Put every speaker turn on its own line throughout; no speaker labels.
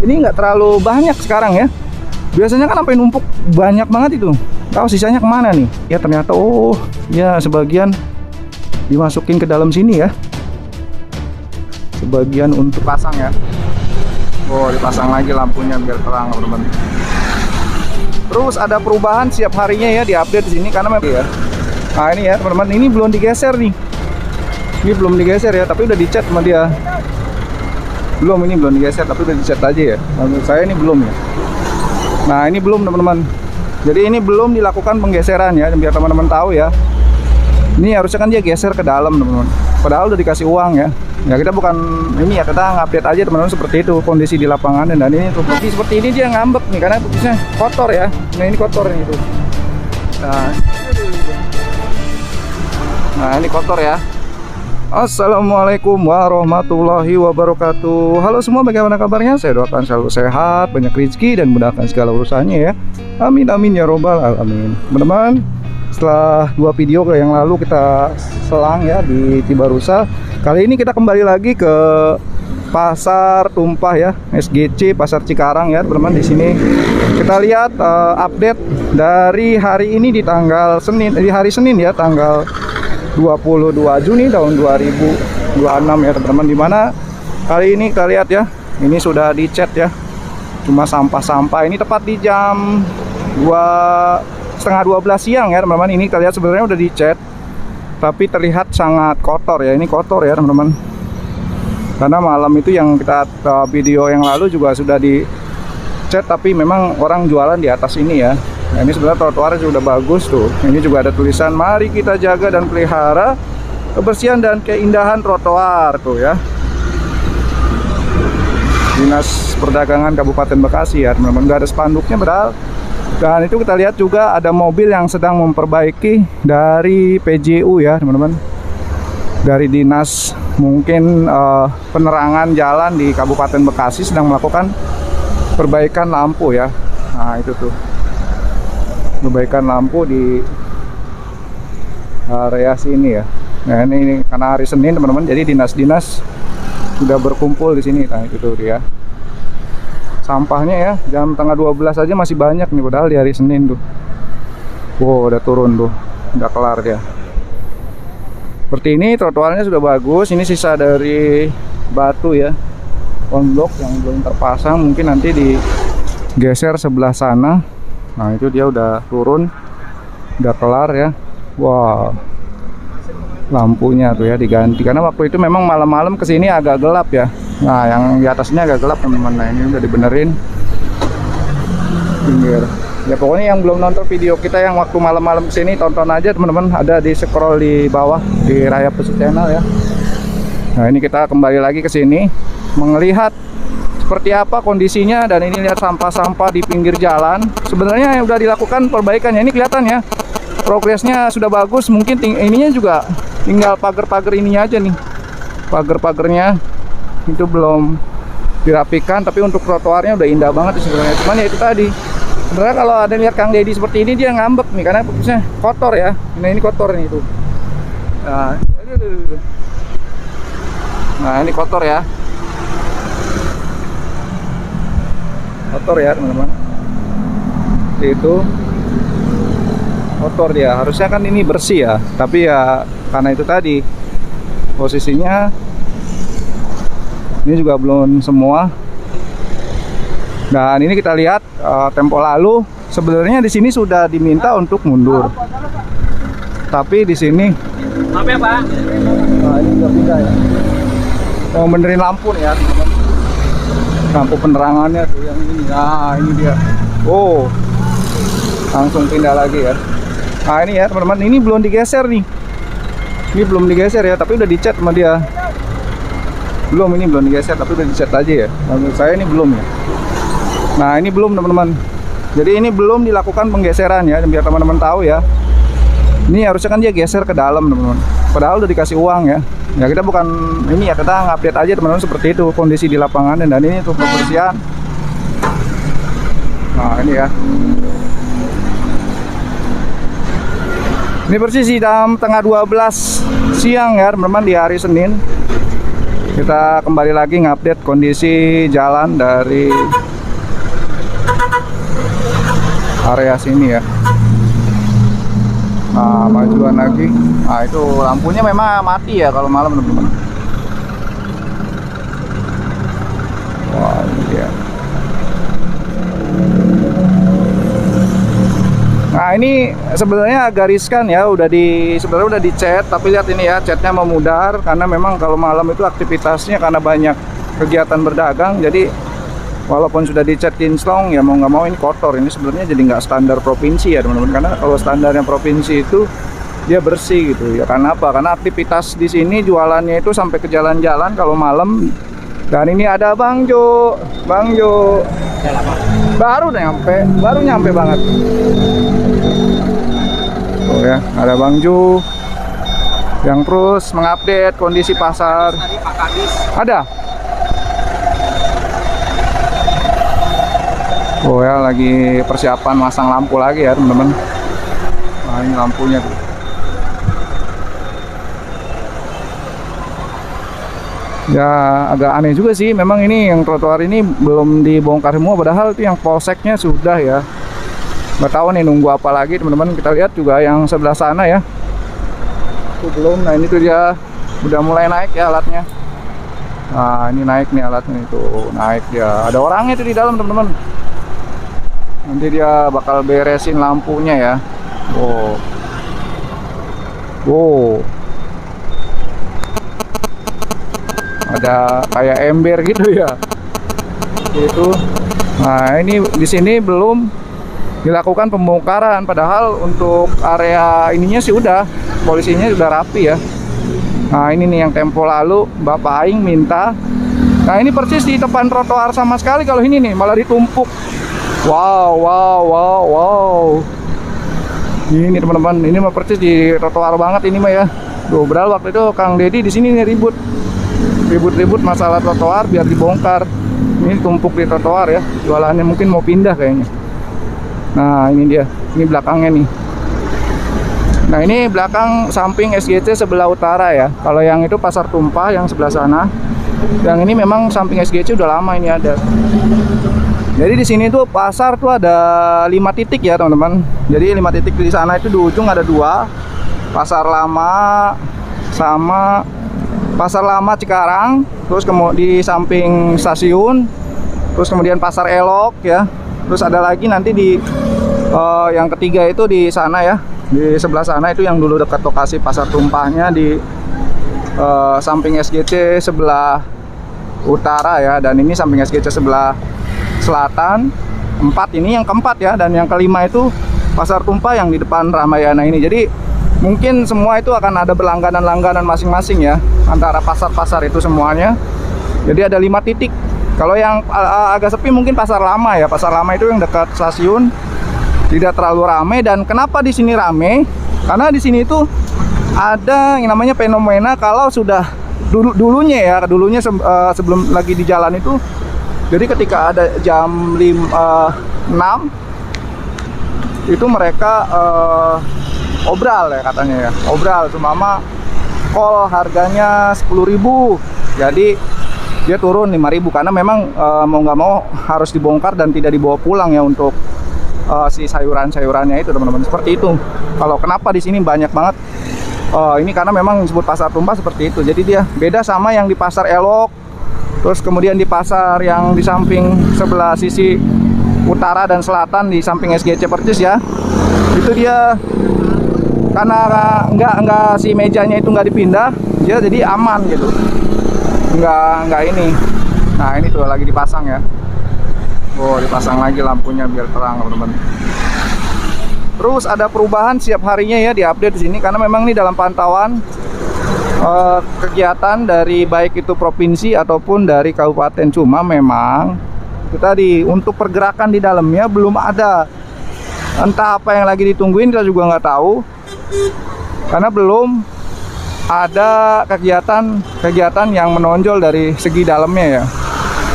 ini nggak terlalu banyak sekarang ya. Biasanya kan sampai numpuk banyak banget itu. Tahu sisanya kemana nih? Ya ternyata oh ya sebagian dimasukin ke dalam sini ya. Sebagian untuk pasang ya. Oh dipasang lagi lampunya biar terang teman-teman. Terus ada perubahan setiap harinya ya, diupdate di sini karena memang ya. Nah ini ya teman-teman, ini belum digeser nih. Ini belum digeser ya, tapi udah dicat sama dia. Ini belum digeser tapi udah dicat aja ya. Menurut saya ini belum ya. Nah ini belum teman-teman. Jadi ini belum dilakukan penggeseran ya, biar teman-teman tahu ya. Ini harusnya kan dia geser ke dalam teman-teman. Padahal udah dikasih uang ya. Ya kita bukan ini ya, kita ngupdate aja teman-teman seperti itu kondisi di lapangan. Dan ini seperti ini dia ngambek nih karena putusnya kotor ya. Nah ini kotor nih itu. Nah ini kotor ya. Assalamualaikum warahmatullahi wabarakatuh. Halo semua, bagaimana kabarnya? Saya doakan selalu sehat, banyak rezeki dan mudahkan segala urusannya ya. Amin amin ya robbal alamin. Teman-teman, setelah 2 video yang lalu kita selang ya di Cibarusa, kali ini kita kembali lagi ke Pasar Tumpah ya, SGC Pasar Cikarang ya teman-teman. Di sini kita lihat update dari hari ini di tanggal Senin, di hari Senin ya, tanggal 22 Juni tahun 2026 ya teman-teman. Dimana kali ini kita lihat ya, ini sudah dicat ya, cuma sampah-sampah. Ini tepat di jam 11:30 siang ya teman-teman. Ini kita lihat sebenarnya udah dicat, tapi terlihat sangat kotor ya. Ini kotor ya teman-teman, karena malam itu yang kita video yang lalu juga sudah dicat, tapi memang orang jualan di atas ini ya. Nah, ini sebenarnya trotoarnya sudah bagus tuh. Ini juga ada tulisan mari kita jaga dan pelihara kebersihan dan keindahan trotoar tuh ya. Dinas Perdagangan Kabupaten Bekasi ya teman-teman. Nggak ada spanduknya padahal. Dan itu kita lihat juga ada mobil yang sedang memperbaiki dari PJU ya teman-teman. Dari dinas mungkin penerangan jalan di Kabupaten Bekasi sedang melakukan perbaikan lampu ya. Nah itu tuh, perbaikan lampu di area sini ya. Nah ini karena hari Senin teman-teman, jadi dinas-dinas sudah berkumpul di sini. Nah itu tuh dia. Sampahnya ya jam tengah 12 aja masih banyak nih, padahal di hari Senin tuh. Wow udah turun tuh, udah kelar dia. Seperti ini trotoarnya sudah bagus. Ini sisa dari batu ya, konblok yang belum terpasang, mungkin nanti digeser sebelah sana. Nah itu dia udah turun, udah kelar ya. Wow, lampunya tuh ya diganti karena waktu itu memang malam-malam kesini agak gelap ya. Nah yang di atasnya agak gelap teman-teman. Nah ini udah dibenerin pinggir. Ya pokoknya yang belum nonton video kita yang waktu malam-malam kesini, tonton aja teman-teman, ada di scroll di bawah di Raya Pesut Channel ya. Nah ini kita kembali lagi ke sini melihat seperti apa kondisinya. Dan ini lihat sampah-sampah di pinggir jalan. Sebenarnya udah dilakukan perbaikannya, ini kelihatan ya, progresnya sudah bagus. Mungkin ininya juga tinggal pagar-pagar ininya aja nih, pagar-pagarnya itu belum dirapikan, tapi untuk trotoarnya udah indah banget sebenarnya. Cuman ya itu tadi, sebenarnya kalau ada lihat Kang Deddy seperti ini dia ngambek nih karena putusnya kotor ya. Nah ini kotor nih itu. Nah ini kotor ya, kotor ya teman-teman. Itu kotor dia, harusnya kan ini bersih ya, tapi ya karena itu tadi posisinya ini juga belum semua. Dan ini kita lihat tempo lalu sebenarnya di sini sudah diminta untuk mundur, tapi di sini
maaf ya Pak.
Nah ini udah pindah ya, mau benerin lampu nih ya teman-teman. Lampu penerangannya tuh yang ini. Nah ini dia. Oh langsung pindah lagi ya. Nah ini ya teman-teman, ini belum digeser nih. Ini belum digeser ya, tapi udah dicat sama dia. Ini belum digeser tapi udah dicat aja ya. Menurut saya ini belum ya. Nah ini belum teman-teman. Jadi ini belum dilakukan penggeseran ya, biar teman-teman tahu ya. Ini harusnya kan dia geser ke dalam teman-teman. Padahal udah dikasih uang ya. Ya kita bukan ini ya, kita ngupdate aja teman-teman seperti itu kondisi di lapangan. Dan ini untuk kebersihan. Nah ini ya. Ini persis jam tengah 12 siang ya teman-teman di hari Senin. Kita kembali lagi ngupdate kondisi jalan dari area sini ya. Nah, majuan lagi. Nah, itu lampunya memang mati ya kalau malam, teman-teman. Wah, ini dia. Nah, ini sebenarnya agak riskan ya, sebenarnya udah dicat, tapi lihat ini ya, catnya memudar karena memang kalau malam itu aktivitasnya karena banyak kegiatan berdagang, jadi walaupun sudah dicat kinclong ya mau nggak mau ini kotor. Ini sebenarnya jadi nggak standar provinsi ya teman-teman, karena kalau standarnya provinsi itu dia bersih gitu ya. Karena apa? Karena aktivitas di sini jualannya itu sampai ke jalan-jalan kalau malam. Dan ini ada Bang Jo, baru nyampe banget. Oh ya, ada Bang Jo yang terus mengupdate kondisi pasar. Ada. Oh ya, lagi persiapan masang lampu lagi ya teman-teman. Nah, ini lampunya tuh. Ya agak aneh juga sih, memang ini yang trotoar ini belum dibongkar semua, padahal itu yang polseknya sudah ya. Nggak tahu nih nunggu apa lagi teman-teman. Kita lihat juga yang sebelah sana ya, itu belum. Nah ini tuh dia udah mulai naik ya alatnya. Nah ini naik nih alatnya, itu naik dia. Ada orangnya tuh di dalam teman-teman. Nanti dia bakal beresin lampunya ya. Wow, ada kayak ember gitu ya. Itu. Nah, ini di sini belum dilakukan pembongkaran, padahal untuk area ininya sih udah, polisinya sudah rapi ya. Nah, ini nih yang tempo lalu Bapak Aing minta. Nah, ini persis di depan trotoar sama sekali, kalau ini nih malah ditumpuk. Wow. Ini teman-teman, ini mah persis di trotoar banget ini mah ya. Tuh, padahal waktu itu Kang Deddy di sini nih ribut masalah trotoar biar dibongkar. Ini tumpuk di trotoar ya, jualannya mungkin mau pindah kayaknya. Nah ini dia, ini belakangnya nih. Nah ini belakang samping SGC sebelah utara ya. Kalau yang itu Pasar Tumpah yang sebelah sana. Yang ini memang samping SGC udah lama ini ada. Jadi di sini tuh pasar tuh ada 5 titik ya teman-teman. Jadi 5 titik di sana itu di ujung ada 2. Pasar Lama sama Pasar Lama Cikarang, terus kemudian di samping stasiun, terus kemudian Pasar Elok ya, terus ada lagi nanti di yang ketiga itu di sana ya, di sebelah sana itu yang dulu dekat lokasi Pasar Tumpahnya di samping SGC sebelah utara ya, dan ini samping SGC sebelah selatan. 4 ini yang keempat ya, dan yang kelima itu Pasar Tumpah yang di depan Ramayana ini. Jadi mungkin semua itu akan ada berlangganan-langganan masing-masing ya, antara pasar-pasar itu semuanya. Jadi ada 5 titik. Kalau yang agak sepi mungkin Pasar Lama ya. Pasar Lama itu yang dekat stasiun, tidak terlalu ramai. Dan kenapa di sini ramai? Karena di sini itu ada yang namanya fenomena kalau sudah dulunya sebelum lagi di jalan itu. Jadi ketika ada jam 6 itu mereka obral ya katanya ya, obral seumpama kol harganya 10.000, jadi dia turun 5.000 karena memang mau nggak mau harus dibongkar dan tidak dibawa pulang ya untuk si sayurannya itu teman-teman. Seperti itu. Kalau kenapa di sini banyak banget ini karena memang disebut Pasar Tumpah seperti itu. Jadi dia beda sama yang di Pasar Elok, terus kemudian di pasar yang di samping sebelah sisi utara dan selatan di samping SGC persis ya. Itu dia karena nggak si mejanya itu nggak dipindah, dia jadi aman gitu, nggak ini. Nah ini tuh lagi dipasang ya. Dipasang lagi lampunya biar terang teman-teman. Terus ada perubahan setiap harinya ya, diupdate di sini karena memang ini dalam pantauan kegiatan dari baik itu provinsi ataupun dari kabupaten. Cuma memang itu tadi untuk pergerakan di dalamnya belum ada, entah apa yang lagi ditungguin kita juga nggak tahu, karena belum ada kegiatan yang menonjol dari segi dalamnya ya.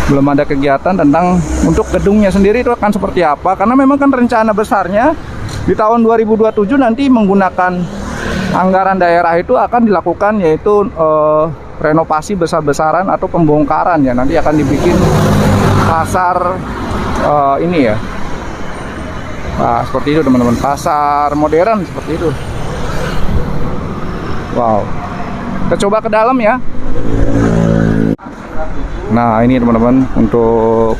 Belum ada kegiatan tentang untuk gedungnya sendiri itu akan seperti apa, karena memang kan rencana besarnya di tahun 2027 nanti menggunakan anggaran daerah itu akan dilakukan, yaitu renovasi besar-besaran atau pembongkaran ya. Nanti akan dibikin pasar ini ya. Nah, seperti itu teman-teman, pasar modern seperti itu. Wow, kita coba ke dalam ya. Nah ini teman-teman, untuk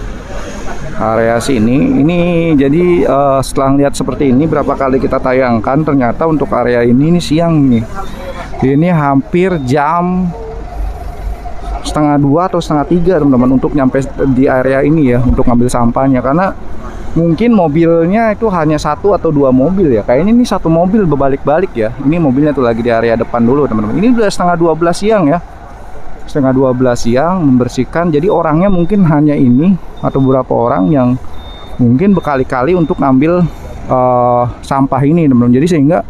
area sini ini jadi setelah lihat seperti ini berapa kali kita tayangkan, ternyata untuk area ini siang nih. Ini hampir jam setengah 2 atau setengah 3 teman-teman untuk nyampe di area ini ya, untuk ngambil sampahnya. Karena mungkin mobilnya itu hanya 1 atau 2 mobil ya. Kayaknya ini 1 mobil berbalik-balik ya. Ini mobilnya tuh lagi di area depan dulu teman-teman. Ini udah setengah 12 siang ya. Setengah 12 siang membersihkan. Jadi orangnya mungkin hanya ini atau beberapa orang yang mungkin berkali-kali untuk ngambil sampah ini teman-teman. Jadi sehingga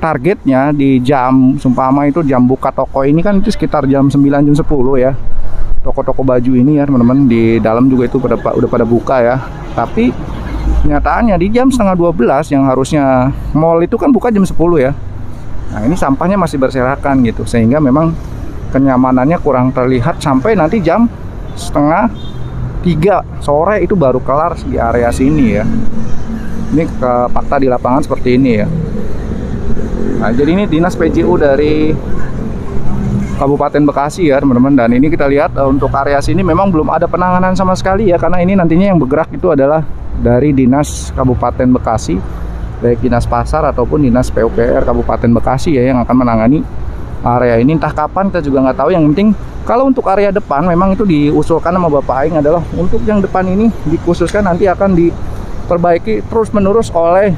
targetnya di jam seumpama itu jam buka toko ini kan itu sekitar jam 9 jam 10 ya. Toko-toko baju ini ya teman-teman, di dalam juga itu udah pada buka ya. Tapi kenyataannya di jam setengah 12 yang harusnya mall itu kan buka jam 10 ya. Nah ini sampahnya masih berserakan gitu, sehingga memang kenyamanannya kurang terlihat sampai nanti jam setengah 3 sore itu baru kelar di area sini ya. Ini ke fakta di lapangan seperti ini ya. Nah jadi ini dinas PJU dari Kabupaten Bekasi ya teman-teman. Dan ini kita lihat untuk area sini memang belum ada penanganan sama sekali ya, karena ini nantinya yang bergerak itu adalah dari dinas Kabupaten Bekasi, baik dinas pasar ataupun dinas PUPR Kabupaten Bekasi ya, yang akan menangani area ini. Entah kapan kita juga nggak tahu. Yang penting kalau untuk area depan memang itu diusulkan sama Bapak Aing adalah untuk yang depan ini dikhususkan nanti akan diperbaiki terus menerus oleh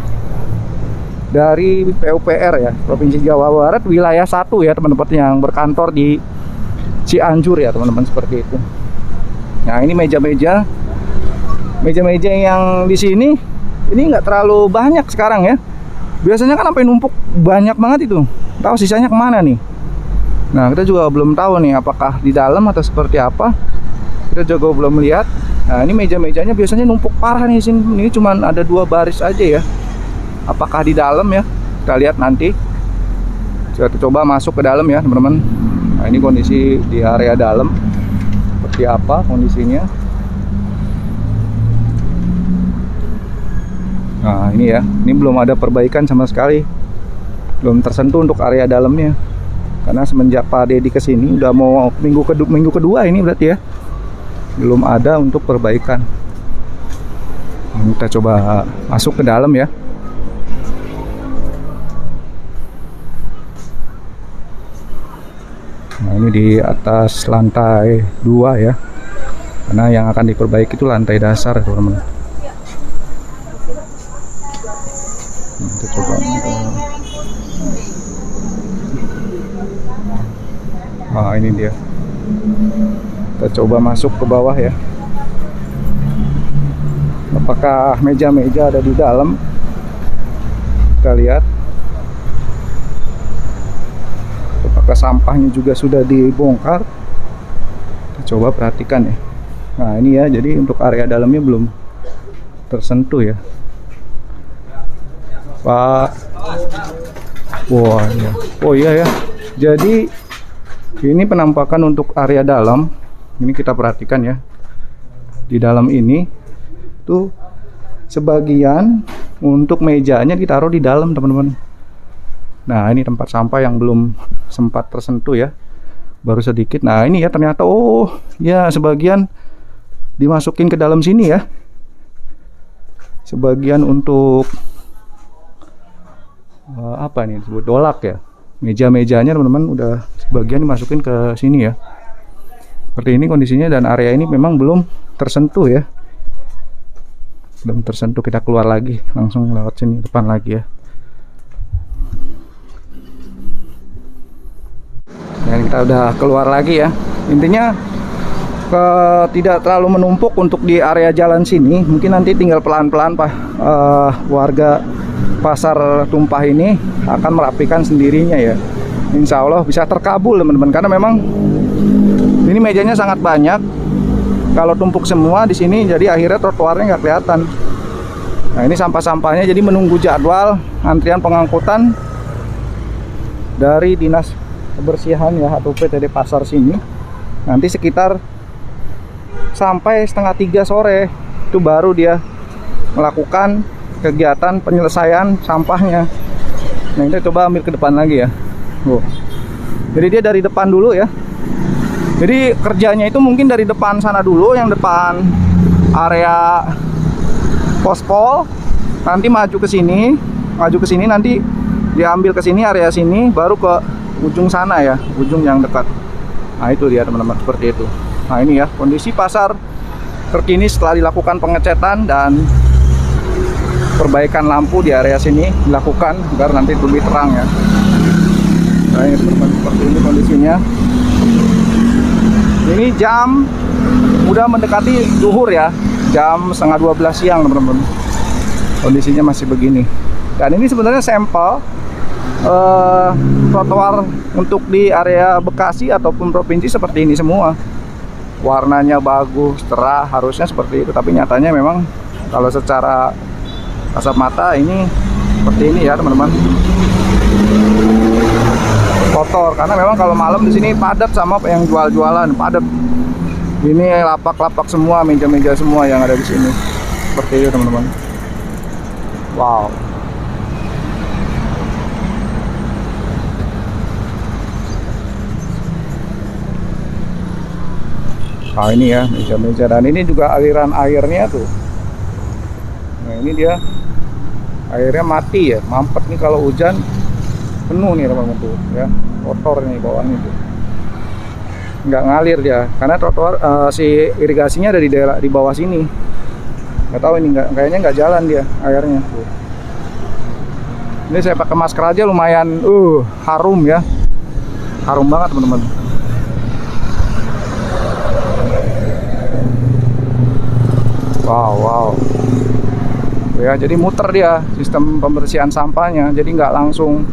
dari PUPR ya, Provinsi Jawa Barat wilayah 1 ya teman-teman, yang berkantor di Cianjur ya teman-teman, seperti itu. Nah ini meja-meja yang di sini ini nggak terlalu banyak sekarang ya. Biasanya kan sampai numpuk banyak banget itu. Tahu sisanya kemana nih? Nah kita juga belum tahu nih apakah di dalam atau seperti apa. Kita juga belum lihat. Nah ini meja-mejanya biasanya numpuk parah nih sini. Ini cuma ada 2 baris aja ya. Apakah di dalam ya? Kita lihat nanti. Kita coba masuk ke dalam ya teman-teman. Nah ini kondisi di area dalam seperti apa kondisinya. Nah ini ya, ini belum ada perbaikan sama sekali, belum tersentuh untuk area dalamnya. Karena semenjak Pak Dedi kesini udah mau minggu kedua ini berarti ya, belum ada untuk perbaikan. Kita coba masuk ke dalam ya. Nah ini di atas lantai 2 ya, karena yang akan diperbaiki itu lantai dasar teman-teman. Kita coba. Nah ini dia. Kita coba masuk ke bawah ya. Apakah meja-meja ada di dalam? Kita lihat. Apakah sampahnya juga sudah dibongkar? Kita coba perhatikan ya. Nah ini ya, jadi untuk area dalamnya belum tersentuh ya Pak. Wah ya. Oh iya ya, jadi ini penampakan untuk area dalam. Ini kita perhatikan ya, di dalam ini tuh sebagian untuk mejanya ditaruh di dalam teman-teman. Nah ini tempat sampah yang belum sempat tersentuh ya, baru sedikit. Nah ini ya ternyata, oh ya sebagian dimasukin ke dalam sini ya, sebagian untuk apa nih disebut dolak ya, meja-mejanya teman-teman udah sebagian dimasukin ke sini ya. Seperti ini kondisinya, dan area ini memang belum tersentuh ya, belum tersentuh. Kita keluar lagi, langsung lewat sini depan lagi ya. Dan kita udah keluar lagi ya. Intinya tidak terlalu menumpuk untuk di area jalan sini. Mungkin nanti tinggal pelan-pelan Pak, warga pasar tumpah ini akan merapikan sendirinya ya. Insya Allah bisa terkabul teman-teman, karena memang ini mejanya sangat banyak. Kalau tumpuk semua di sini, jadi akhirnya trotoarnya nggak kelihatan. Nah ini sampah-sampahnya jadi menunggu jadwal antrian pengangkutan dari Dinas Kebersihan ya atau PTD Pasar sini. Nanti sekitar sampai setengah 3 sore itu baru dia melakukan kegiatan penyelesaian sampahnya. Nah, kita coba ambil ke depan lagi ya. Jadi dia dari depan dulu ya. Jadi kerjanya itu mungkin dari depan sana dulu, yang depan area pospol, nanti maju ke sini nanti diambil ke sini area sini, baru ke ujung sana ya, ujung yang dekat. Nah itu dia teman-teman, seperti itu. Nah ini ya kondisi pasar terkini setelah dilakukan pengecetan dan perbaikan lampu di area sini dilakukan agar nanti lebih terang ya. Nah ini teman-teman, seperti ini kondisinya. Ini jam udah mendekati zuhur ya, jam setengah 12 siang teman-teman. Kondisinya masih begini. Dan ini sebenarnya sampel trotoar untuk di area Bekasi ataupun provinsi seperti ini semua. Warnanya bagus, cerah, harusnya seperti itu. Tapi nyatanya memang kalau secara kasat mata ini seperti ini ya teman-teman. Kotor karena memang kalau malam di sini padat sama yang jual-jualan, padat. Ini lapak-lapak semua, meja-meja semua yang ada di sini. Seperti itu teman-teman. Wow. Nah ini ya meja-meja, dan ini juga aliran airnya tuh. Nah ini dia airnya mati ya, mampet nih kalau hujan. Penuh nih teman-teman tuh ya, kotor nih bawahnya tuh, nggak ngalir dia karena trotoar si irigasinya ada di daerah di bawah sini. Nggak tahu ini kayaknya nggak jalan dia airnya tuh. Ini saya pakai masker aja lumayan harum ya, harum banget teman-teman. Wow ya, jadi muter dia sistem pembersihan sampahnya, jadi nggak langsung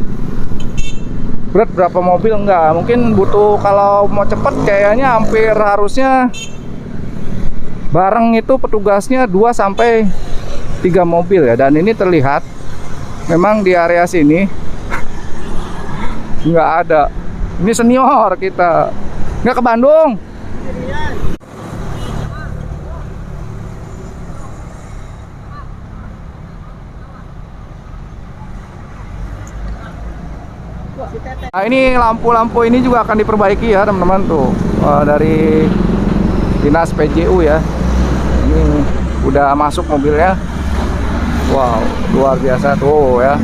berat berapa mobil, enggak, mungkin butuh, kalau mau cepet kayaknya hampir harusnya bareng itu petugasnya 2 sampai 3 mobil ya. Dan ini terlihat memang di area sini nggak ada. Ini senior kita, nggak ke Bandung. Nah ini lampu-lampu ini juga akan diperbaiki ya teman-teman tuh, dari Dinas PJU ya. Ini udah masuk mobilnya. Wow, luar biasa tuh ya.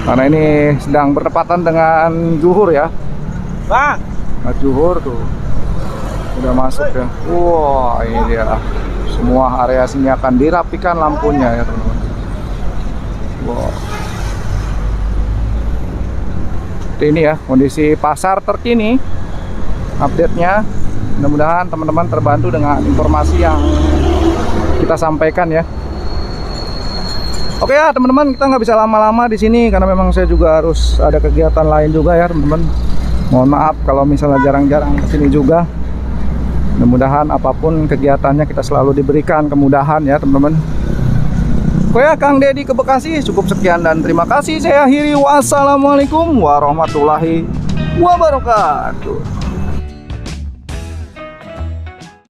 Karena ini sedang bertepatan dengan zuhur ya, Bang. Nah, zuhur tuh udah masuk ya. Wow, ini dia. Semua area sini akan dirapikan lampunya ya teman-teman. Wow. Ini ya kondisi pasar terkini, update-nya. Mudah-mudahan teman-teman terbantu dengan informasi yang kita sampaikan ya. Oke ya teman-teman, kita nggak bisa lama-lama di sini karena memang saya juga harus ada kegiatan lain juga ya teman-teman. Mohon maaf kalau misalnya jarang-jarang kesini juga. Mudah-mudahan apapun kegiatannya kita selalu diberikan kemudahan ya teman-teman. Oke ya, Kang Deddy ke Bekasi. Cukup sekian dan terima kasih. Saya akhiri. Wassalamualaikum warahmatullahi wabarakatuh.